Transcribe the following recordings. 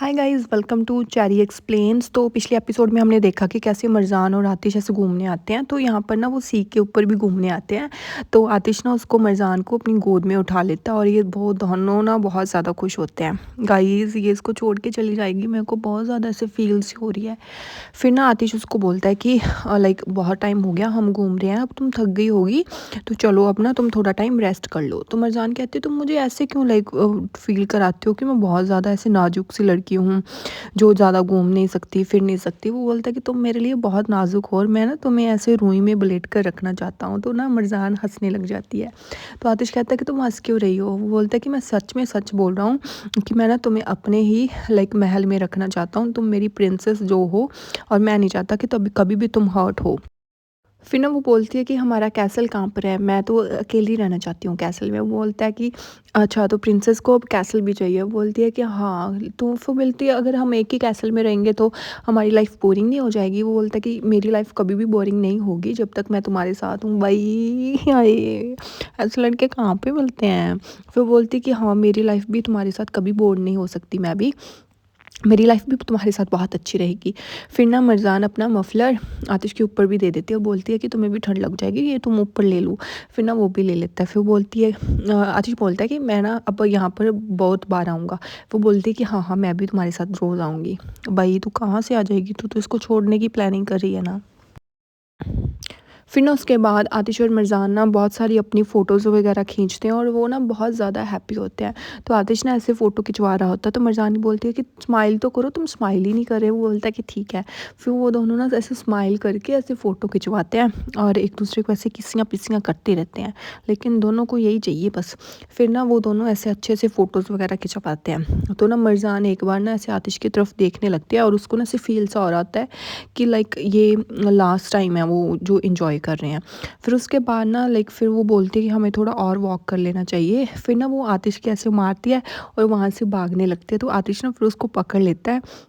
Hi guys, welcome to Cherry explains. तो पिछले episode में हमने देखा कि कैसे मरजान और आतिश ऐसे घूमने आते हैं। तो यहाँ पर ना वो सी के ऊपर भी घूमने आते हैं। तो आतिश ना उसको मरजान को अपनी गोद में उठा लेता है और ये बहुत दोनों ना बहुत ज़्यादा खुश होते हैं। गाइस, ये इसको छोड़ के चली जाएगी, मेरे को बहुत ज़्यादा ऐसे फील सी हो रही है। फिर ना आतिश उसको बोलता है कि लाइक बहुत टाइम हो गया, हम घूम रहे हैं, अब तुम थक गई होगी तो चलो अब ना तुम थोड़ा टाइम रेस्ट कर लो। तो मरजान कहती है तुम मुझे ऐसे क्यों लाइक फील कराते हो कि मैं बहुत ज़्यादा ऐसे नाजुक सी लड़की हूँ जो ज़्यादा घूम नहीं सकती, फिर नहीं सकती। वो बोलता है कि तुम मेरे लिए बहुत नाजुक हो और मैं ना तुम्हें ऐसे रूई में बलेट कर रखना चाहता हूँ। तो ना मरजान हंसने लग जाती है। तो आतिश कहता है कि तुम हंस क्यों रही हो। वो बोलता है कि मैं सच में सच बोल रहा हूँ कि मैं ना तुम्हें अपने ही लाइक महल में रखना चाहता हूँ, तुम मेरी प्रिंसेस जो हो, और मैं नहीं चाहता कि तभी कभी भी तुम हर्ट हो। फिर ना वो बोलती है कि हमारा कैसल कहाँ पर है, मैं तो अकेली रहना चाहती हूँ कैसल में। वो बोलता है कि अच्छा, तो प्रिंसेस को अब कैसल भी चाहिए। वो बोलती है कि हाँ। तो फिर बोलती है अगर हम एक ही कैसल में रहेंगे तो हमारी लाइफ बोरिंग नहीं हो जाएगी। वो बोलता है कि मेरी लाइफ कभी भी बोरिंग नहीं होगी जब तक मैं तुम्हारे साथ हूँ। भाई हाय, ऐसे लड़के कहाँ पे मिलते हैं। फिर बोलती है कि हाँ, मेरी लाइफ भी तुम्हारे साथ कभी बोर नहीं हो सकती, मैं भी, मेरी लाइफ भी तुम्हारे साथ बहुत अच्छी रहेगी। फिर ना मरजान अपना मफलर आतिश के ऊपर भी दे देती है और बोलती है कि तुम्हें भी ठंड लग जाएगी, ये तुम ऊपर ले लूँ। फिर ना वो भी ले लेता है। फिर बोलती है आतिश बोलता है कि मैं ना अब यहाँ पर बहुत बार आऊँगा। वो बोलती है कि हाँ हाँ, मैं भी तुम्हारे साथ रोज़ आऊँगी। भाई तू कहाँ से आ जाएगी, तू तो इसको छोड़ने की प्लानिंग कर रही है ना। फिर ना उसके बाद आतिश और मिर्ज़ान ना बहुत सारी अपनी फ़ोटोज़ वगैरह खींचते हैं और वो ना बहुत ज़्यादा हैप्पी होते हैं। तो आतिश ना ऐसे फ़ोटो खिंचवा रहा होता है तो मिर्ज़ान बोलती है कि स्माइल तो करो, तुम स्माइल ही नहीं कर रहे। वो बोलता है कि ठीक है। फिर वो दोनों ना ऐसे स्माइल करके ऐसे फ़ोटो खिंचवाते हैं और एक दूसरे को ऐसे किसियाँ पिसियाँ करते रहते हैं, लेकिन दोनों को यही चाहिए बस। फिर ना वो दोनों ऐसे अच्छे से फ़ोटोज़ वगैरह खिंचवाते हैं। तो ना मिर्ज़ान एक बार ना ऐसे आतिश की तरफ देखने लगती है और उसको ना ऐसे फ़ील सा हो रहा होता है कि लाइक ये लास्ट टाइम है वो जो इंजॉय कर रहे हैं। फिर उसके बाद ना लाइक फिर वो बोलती है कि हमें थोड़ा और वॉक कर लेना चाहिए। फिर ना वो आतिश के ऐसे मारती है और वहाँ से भागने लगती है। तो आतिश ना फिर उसको पकड़ लेता है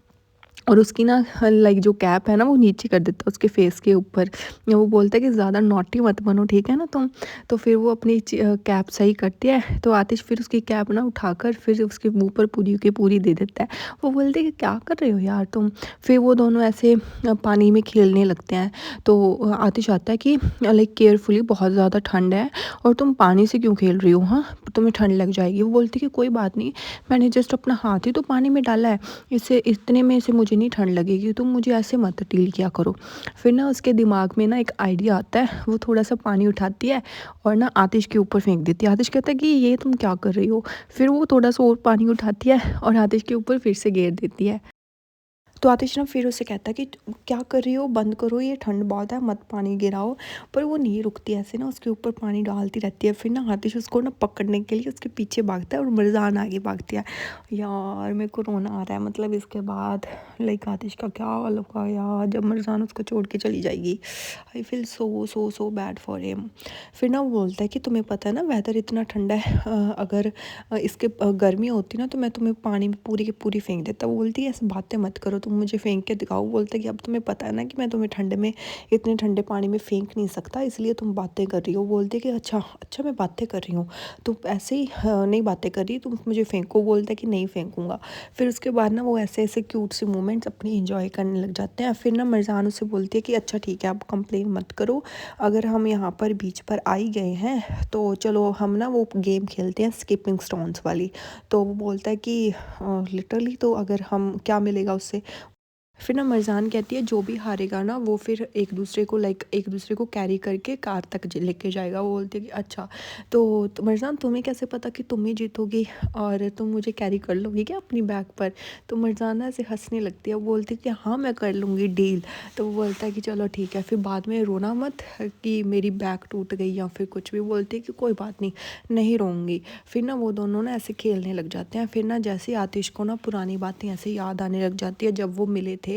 और उसकी ना लाइक जो कैप है ना वो नीचे कर देता है उसके फेस के ऊपर। वो बोलता है कि ज़्यादा नॉटी मत बनो, ठीक है ना तुम। तो फिर वो अपनी कैप सही करती है। तो आतिश फिर उसकी कैप ना उठाकर फिर उसके मुंह पर पूरी की पूरी दे देता है। वो बोलते हैं कि क्या कर रहे हो यार तुम। फिर वो दोनों ऐसे पानी में खेलने लगते हैं। तो आतिश आता है कि लाइक केयरफुली, बहुत ज़्यादा ठंड है और तुम पानी से क्यों खेल रही हो, हाँ तुम्हें ठंड लग जाएगी। वो बोलती है कि कोई बात नहीं, मैंने जस्ट अपना हाथ ही तो पानी में डाला है, इससे इतने में से मुझे नहीं ठंड लगेगी, तुम मुझे ऐसे मत डील किया करो। फिर ना उसके दिमाग में ना एक आइडिया आता है। वो थोड़ा सा पानी उठाती है और ना आतिश के ऊपर फेंक देती है। आतिश कहता है कि ये तुम क्या कर रही हो। फिर वो थोड़ा सा और पानी उठाती है और आतिश के ऊपर फिर से घेर देती है। तो आतिश ना फिर उसे कहता है कि क्या कर रही हो, बंद करो, ये ठंड बहुत है, मत पानी गिराओ। पर वो नहीं रुकती, ऐसे ना उसके ऊपर पानी डालती रहती है। फिर ना आतिश उसको ना पकड़ने के लिए उसके पीछे भागता है और मिर्ज़ान आगे भागती है। यार मेरे को रोना आ रहा है, मतलब इसके बाद लाइक आतिश का क्या हाल होगा यार जब मिर्ज़ान उसको छोड़ के चली जाएगी। I feel so so so bad for him. फिर ना वो बोलता है कि तुम्हें पता है ना वेदर इतना ठंडा है, अगर इसके गर्मी होती ना तो मैं तुम्हें पानी में पूरी की पूरी फेंक देता। वो बोलती है ऐसी बातें मत करो, तुम मुझे फेंक के दिखाओ। बोलता है कि अब तुम्हें पता है ना कि मैं तुम्हें ठंडे में, इतने ठंडे पानी में फेंक नहीं सकता, इसलिए तुम बातें कर रही हो। बोलती है कि अच्छा अच्छा, मैं बातें कर रही हूँ, तुम ऐसे ही नहीं बातें कर रही, तुम मुझे फेंको। बोलता है कि नहीं फेंकूंगा। फिर उसके बाद ना वो ऐसे ऐसे क्यूट से मोमेंट्स अपनी इंजॉय करने लग जाते हैं। फिर ना मिर्ज़ान उससे बोलती है कि अच्छा ठीक है, आप कंप्लेन मत करो, अगर हम यहाँ पर बीच पर आ ही गए हैं तो चलो हम ना वो गेम खेलते हैं स्किपिंग स्टोन्स वाली। तो वो बोलता है कि लिटरली तो अगर हम क्या मिलेगा उससे। फिर ना मरजान कहती है जो भी हारेगा ना वो फिर एक दूसरे को लाइक एक दूसरे को कैरी करके कार तक लेके जाएगा। वो बोलती है कि अच्छा, तो मरजान तुम्हें कैसे पता कि तुम ही जीतोगी और तुम मुझे कैरी कर लोगी क्या अपनी बैग पर। तो मरजान ना ऐसे हंसने लगती है। वो बोलती है कि हाँ मैं कर लूँगी डील। तो वो बोलता है कि चलो ठीक है, फिर बाद में रोना मत कि मेरी बैग टूट गई या फिर कुछ भी। बोलती है कि कोई बात नहीं, नहीं रोऊंगी। फिर ना वो दोनों ना ऐसे खेलने लग जाते हैं। फिर ना जैसे आतिश को ना पुरानी बातें ऐसे याद आने लग जाती है जब वो मिले थे,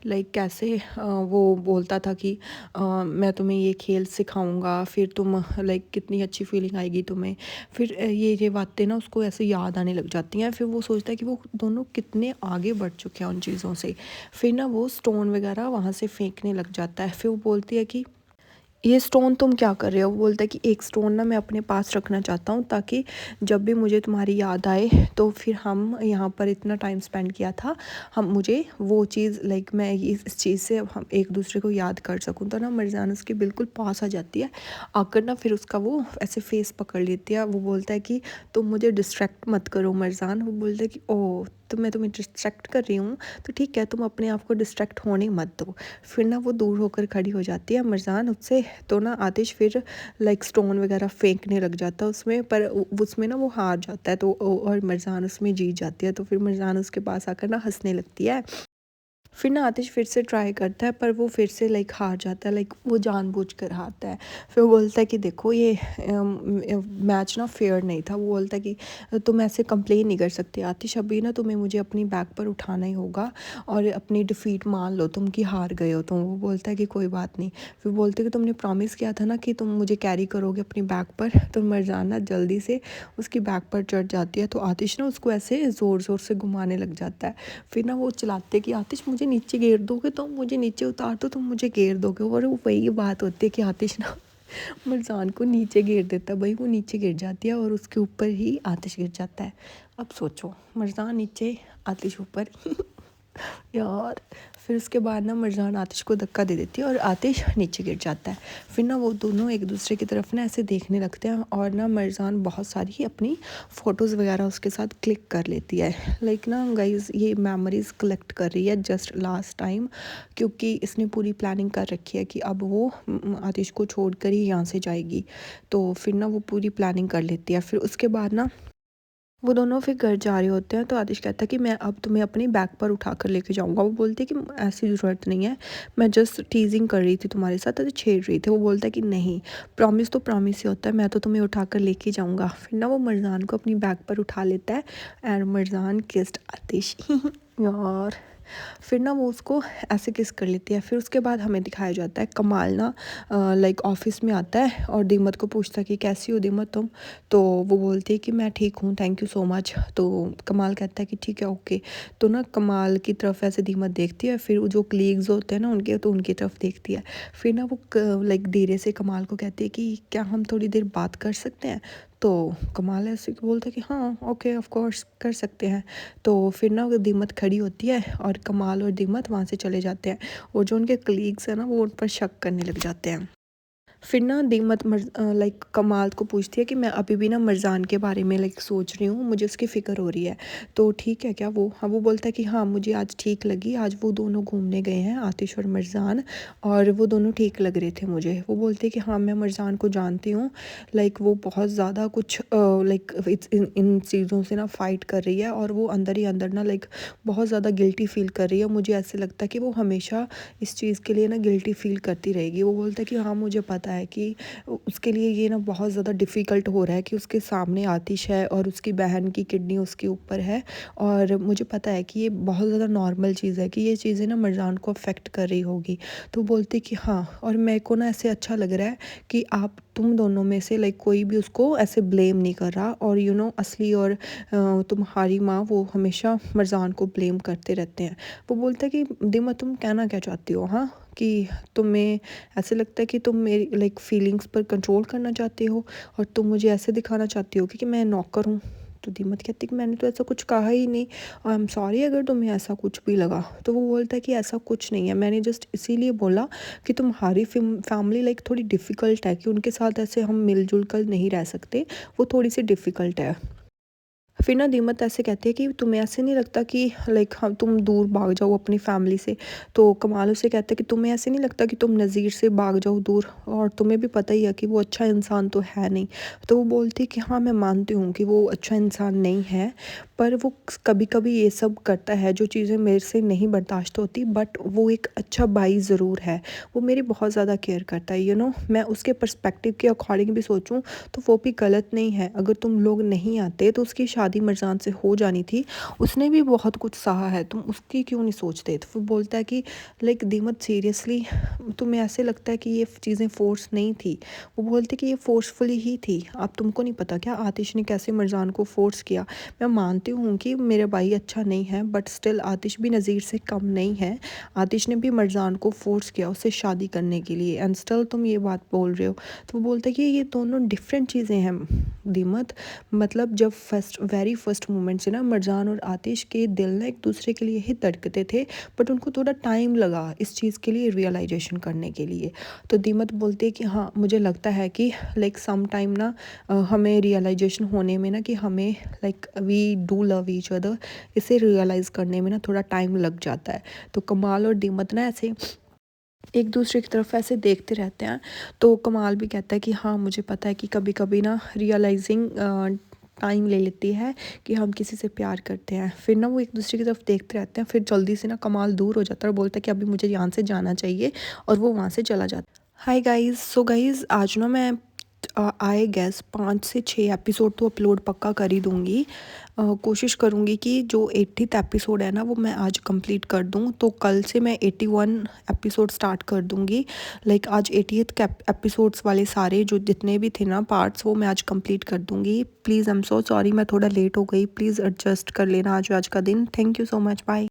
लाइक कैसे वो बोलता था कि मैं तुम्हें ये खेल सिखाऊंगा, फिर तुम लाइक कितनी अच्छी फीलिंग आएगी तुम्हें। फिर ये बातें ना उसको ऐसे याद आने लग जाती हैं। फिर वो सोचता है कि वो दोनों कितने आगे बढ़ चुके हैं उन चीज़ों से। फिर ना वो स्टोन वगैरह वहाँ से फेंकने लग जाता है। फिर वो बोलती है कि ये स्टोन तुम क्या कर रहे हो? वो बोलता है कि एक स्टोन ना मैं अपने पास रखना चाहता हूँ, ताकि जब भी मुझे तुम्हारी याद आए तो फिर हम यहाँ पर इतना टाइम स्पेंड किया था, हम मुझे वो चीज़ लाइक मैं इस चीज़ से हम एक दूसरे को याद कर सकूँ। तो ना मरजान उसके बिल्कुल पास आ जाती है, आकर ना फिर उसका वो ऐसे फेस पकड़ लेती है। वो बोलता है कि तुम मुझे डिस्ट्रैक्ट मत करो मरजान। वो बोलता है कि ओह, तो मैं तुम्हें डिस्ट्रैक्ट कर रही हूँ, तो ठीक है, तुम अपने आप को डिस्ट्रैक्ट होने मत दो। फिर ना वो दूर होकर खड़ी हो जाती है मरजान उससे। तो ना आतिश फिर लाइक स्टोन वगैरह फेंकने लग जाता है उसमें, पर उसमें ना वो हार जाता है, तो और मरजान उसमें जीत जाती है। तो फिर मरजान उसके पास आकर ना हंसने लगती है। फिर ना आतिश फिर से ट्राई करता है, पर वो फिर से लाइक हार जाता है, लाइक वो जानबूझकर हारता है। फिर वो बोलता है कि देखो ये मैच ना फेयर नहीं था। वो बोलता है कि तुम ऐसे कंप्लेन नहीं कर सकते आतिश, अभी ना तुम्हें मुझे अपनी बैक पर उठाना ही होगा और अपनी डिफ़ीट मान लो तुम कि हार गए हो तुम। वो बोलता है कि कोई बात नहीं। फिर बोलते कि तुमने प्रॉमिस किया था ना कि तुम मुझे कैरी करोगे अपनी बैक पर। तो मरजान ना जल्दी से उसकी बैक पर चढ़ जाती है, तो आतिश ना उसको ऐसे ज़ोर ज़ोर से घुमाने लग जाता है। फिर ना वो चिल्लाते कि आतिश मुझे नीचे गिर दोगे, तुम मुझे नीचे उतार दो, तुम मुझे गिर दोगे। और वो वही बात होती है कि आतिश ना मरजान को नीचे गिर देता है। भाई वो नीचे गिर जाती है और उसके ऊपर ही आतिश गिर जाता है। अब सोचो, मरजान नीचे, आतिश ऊपर यार। फिर उसके बाद ना मरजान आतिश को धक्का दे देती है और आतिश नीचे गिर जाता है। फिर ना वो दोनों एक दूसरे की तरफ ना ऐसे देखने लगते हैं, और ना मरजान बहुत सारी अपनी फ़ोटोज़ वगैरह उसके साथ क्लिक कर लेती है। लाइक ना गाइज़, ये मेमोरीज़ कलेक्ट कर रही है जस्ट लास्ट टाइम, क्योंकि इसने पूरी प्लानिंग कर रखी है कि अब वो आतिश को छोड़ कर ही यहाँ से जाएगी। तो फिर ना वो पूरी प्लानिंग कर लेती है। फिर उसके बाद ना वो दोनों फिर घर जा रहे होते हैं, तो आतिश कहता है कि मैं अब तुम्हें अपनी बैग पर उठा कर लेके जाऊंगा। वो बोलते हैं कि ऐसी ज़रूरत नहीं है, मैं जस्ट टीजिंग कर रही थी तुम्हारे साथ, तो छेड़ रही थी। वो बोलता है कि नहीं, प्रॉमिस तो प्रॉमिस ही होता है, मैं तो तुम्हें उठा कर लेके जाऊंगा। फिर ना वो मरजान को अपनी बैग पर उठा लेता है, एंड मरजान किस्ड आतिश यार। फिर ना वो उसको ऐसे किस कर लेती है। फिर उसके बाद हमें दिखाया जाता है कमाल ना लाइक ऑफिस में आता है और दीमत को पूछता है कि कैसी हो दीमत तुम। तो वो बोलती है कि मैं ठीक हूँ, थैंक यू सो मच। तो कमाल कहता है कि ठीक है, ओके। तो ना कमाल की तरफ ऐसे दीमत देखती है, फिर वो जो कलीग्स होते हैं ना उनके, तो उनकी तरफ देखती है। फिर ना वो लाइक धीरे से कमाल को कहती है कि क्या हम थोड़ी देर बात कर सकते हैं। तो कमाल ऐसे बोलता है कि हाँ ओके, ऑफ कोर्स कर सकते हैं। तो फिर ना वो दीमत खड़ी होती है और कमाल और दीमत वहाँ से चले जाते हैं, और जो उनके कलीग्स हैं ना वो उन पर शक करने लग जाते हैं। फिर ना दीमत लाइक कमाल को पूछती है कि मैं अभी भी ना मरजान के बारे में लाइक सोच रही हूँ, मुझे उसकी फ़िक्र हो रही है, तो ठीक है क्या वो। हाँ, वो बोलता है कि हाँ मुझे आज ठीक लगी, आज वो दोनों घूमने गए हैं आतिश और मरजान, और वो दोनों ठीक लग रहे थे मुझे। वो बोलते हैं कि हाँ मैं मरजान को जानती हूँ, लाइक वो बहुत ज़्यादा कुछ लाइक इन चीज़ों से ना फ़ाइट कर रही है, और वो अंदर ही अंदर ना लाइक बहुत ज़्यादा गिल्टी फ़ील कर रही है। मुझे ऐसे लगता है कि वो हमेशा इस चीज़ के लिए ना गिल्टी फ़ील करती रहेगी। वो बोलता है कि हाँ मुझे पता है कि उसके लिए ये ना बहुत ज़्यादा डिफ़िकल्ट हो रहा है कि उसके सामने आतिश है और उसकी बहन की किडनी उसके ऊपर है, और मुझे पता है कि ये बहुत ज़्यादा नॉर्मल चीज़ है कि ये चीज़ें ना मरजान को अफेक्ट कर रही होगी। तो बोलते कि हाँ, और मेरे को ना ऐसे अच्छा लग रहा है कि आप तुम दोनों में से लाइक कोई भी उसको ऐसे ब्लेम नहीं कर रहा, और असली और तुम्हारी माँ वो हमेशा मरजान को ब्लेम करते रहते हैं। वो बोलता है कि दिमा तुम कहना क्या चाहती हो, हाँ कि तुम्हें ऐसे लगता है कि तुम मेरी लाइक फीलिंग्स पर कंट्रोल करना चाहते हो, और तुम मुझे ऐसे दिखाना चाहती हो कि मैं नौकर हूँ। तो दीमत कहती कि मैंने तो ऐसा कुछ कहा ही नहीं, आई एम सॉरी अगर तुम्हें ऐसा कुछ भी लगा। तो वो बोलता है कि ऐसा कुछ नहीं है, मैंने जस्ट इसीलिए बोला कि तुम्हारी फैमिली लाइक थोड़ी डिफ़िकल्ट है, कि उनके साथ ऐसे हम मिलजुल कर नहीं रह सकते, वो थोड़ी सी डिफ़िकल्ट है। फिर ना दीमत ऐसे कहती है कि तुम्हें ऐसे नहीं लगता कि लाइक हम तुम दूर भाग जाओ अपनी फैमिली से। तो कमाल उसे कहता है कि तुम्हें ऐसे नहीं लगता कि तुम नज़ीर से भाग जाओ दूर, और तुम्हें भी पता ही है कि वो अच्छा इंसान तो है नहीं। तो वो बोलती है कि हाँ मैं मानती हूँ कि वो अच्छा इंसान नहीं है, पर वो कभी कभी ये सब करता है जो चीज़ें मेरे से नहीं बर्दाश्त होती, बट वो एक अच्छा भाई ज़रूर है, वो मेरी बहुत ज़्यादा केयर करता है। मैं उसके पर्सपेक्टिव के अकॉर्डिंग भी सोचूं तो वो भी गलत नहीं है। अगर तुम लोग नहीं आते तो उसकी शादी शादी मिर्ज़ान से हो जानी थी, उसने भी बहुत कुछ सहा है, तुम उसकी क्यों नहीं सोचते? तो फिर बोलता है कि लाइक दीमत सीरियसली तुम्हें ऐसे लगता है कि ये चीज़ें फ़ोर्स नहीं थी? वो बोलते कि ये फ़ोर्सफुली ही थी। अब तुमको नहीं पता क्या आतिश ने कैसे मिर्ज़ान को फ़ोर्स किया? मैं मानती हूँ कि मेरा भाई अच्छा नहीं है, बट स्टिल आतिश भी नज़ीर से कम नहीं है। आतिश ने भी मिर्ज़ान को फ़ोर्स किया उससे शादी करने के लिए, एंड स्टिल तुम ये बात बोल रहे हो। तो वो बोलता है कि ये दोनों डिफरेंट चीज़ें हैं दीमत। मतलब जब वेरी फर्स्ट मोमेंट से ना मिर्ज़ान और आतिश के दिल ना एक दूसरे के लिए ही धड़कते थे, बट उनको थोड़ा टाइम लगा इस चीज़ के लिए रियलाइजेशन करने के लिए। तो दीमत बोलते हैं कि हाँ मुझे लगता है कि लाइक सम टाइम ना हमें रियलाइजेशन होने में ना कि हमें like we do love each other, इसे रियलाइज़ करने में ना थोड़ा टाइम लग जाता है। तो कमाल और दीमत ना ऐसे एक दूसरे की तरफ ऐसे देखते रहते हैं। तो कमाल भी कहता है कि हाँ मुझे पता है कि कभी कभी ना रियलाइजिंग टाइम ले लेती है कि हम किसी से प्यार करते हैं। फिर ना वो एक दूसरे की तरफ देखते रहते हैं, फिर जल्दी से ना कमाल दूर हो जाता है और बोलता है कि अभी मुझे यहाँ से जाना चाहिए, और वो वहाँ से चला जाता है। हाय गाइस, सो गाइस आज ना मैं आई गेस 5 से 6 एपिसोड तो अपलोड पक्का कर ही दूँगी। कोशिश करूँगी कि जो 80th एपिसोड है ना वो मैं आज कंप्लीट कर दूँ, तो कल से मैं 81 एपिसोड स्टार्ट कर दूँगी। लाइक आज 80th एपिसोड्स वाले सारे जो जितने भी थे ना पार्ट्स वो मैं आज कंप्लीट कर दूँगी। Please I am so sorry मैं थोड़ा लेट हो गई, प्लीज़ एडजस्ट कर लेना आज का दिन। Thank you so much, bye.